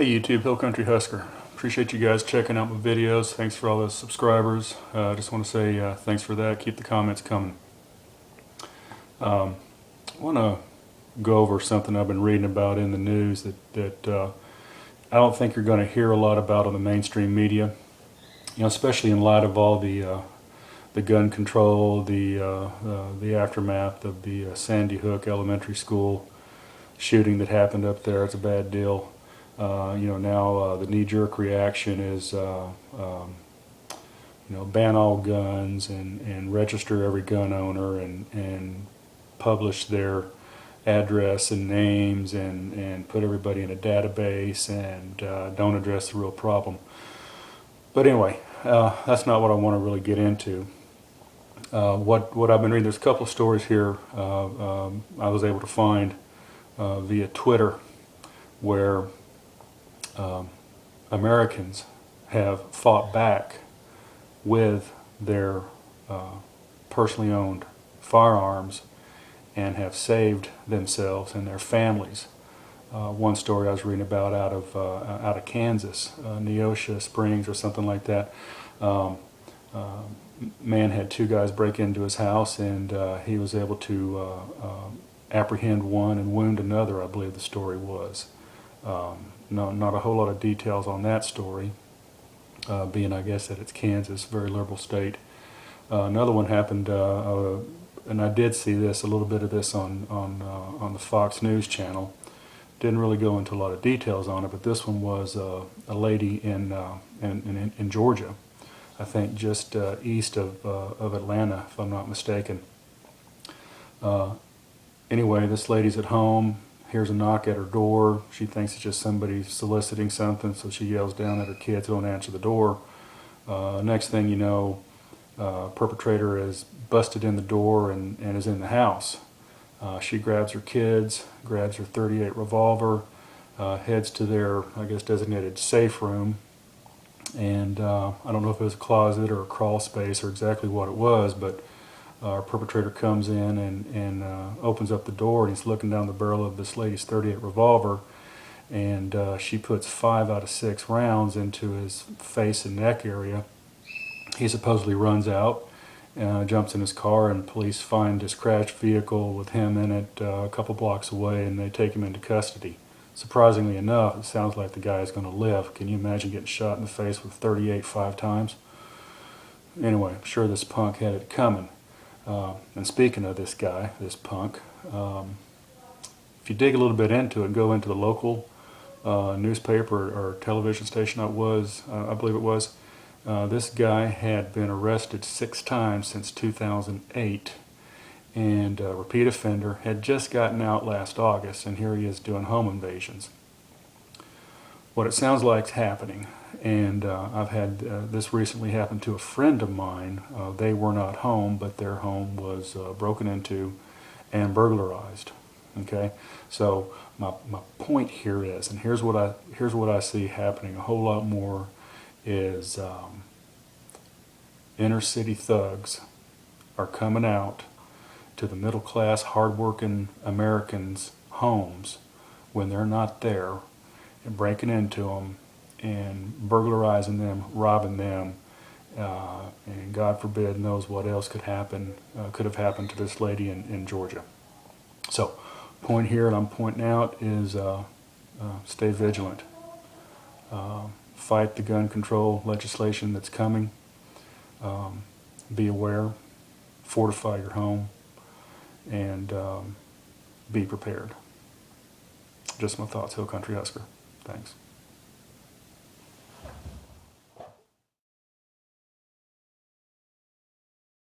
Hey YouTube, Hill Country Husker. Appreciate you guys checking out my videos. Thanks for all those subscribers. I just want to say thanks for that. Keep the comments coming. I want to go over something I've been reading about in the news that I don't think you're going to hear a lot about on the mainstream media. You know, especially in light of all the gun control, the aftermath of the Sandy Hook Elementary School shooting that happened up there. It's a bad deal. You know, now the knee-jerk reaction is, you know, ban all guns and register every gun owner and publish their address and names and put everybody in a database and don't address the real problem. But anyway, that's not what I want to really get into. What I've been reading, there's a couple of stories here I was able to find via Twitter where Americans have fought back with their personally owned firearms and have saved themselves and their families. One story I was reading about out of Kansas, Neosho Springs or something like that. Man had two guys break into his house, and he was able to apprehend one and wound another, I believe the story was. Not a whole lot of details on that story, being I guess that it's Kansas, very liberal state. Another one happened, and I did see this, a little bit of this on the Fox News channel. Didn't really go into a lot of details on it, but this one was a lady in Georgia, I think just east of Atlanta, if I'm not mistaken. Anyway, this lady's at home, hears a knock at her door. She thinks it's just somebody soliciting something, so she yells down at her kids, don't answer the door. Next thing you know, perpetrator is busted in the door and is in the house. She grabs her kids, grabs her .38 revolver, heads to their, I guess, designated safe room. And I don't know if it was a closet or a crawl space or exactly what it was, but our perpetrator comes in and opens up the door, and he's looking down the barrel of this lady's .38 revolver, and she puts 5 out of 6 rounds into his face and neck area. He supposedly runs out, jumps in his car, and police find his crashed vehicle with him in it a couple blocks away, and they take him into custody. Surprisingly enough, it sounds like the guy is going to live. Can you imagine getting shot in the face with .38 5 times? Anyway, I'm sure this punk had it coming. And speaking of this guy, this punk, if you dig a little bit into it, go into the local newspaper or television station I believe it was, this guy had been arrested 6 times since 2008, and repeat offender, had just gotten out last August, and here he is doing home invasions. What it sounds like is happening, and I've had this recently happen to a friend of mine. They were not home, but their home was broken into and burglarized. Okay, so my point here is, and here's what I see happening a whole lot more, is inner city thugs are coming out to the middle class, hardworking Americans' homes when they're not there, and breaking into them and burglarizing them, robbing them, and God forbid knows what else could have happened to this lady in Georgia. So, point here, and I'm pointing out, is stay vigilant. Fight the gun control legislation that's coming. Be aware, fortify your home, and be prepared. Just my thoughts, Hill Country Husker. Thanks.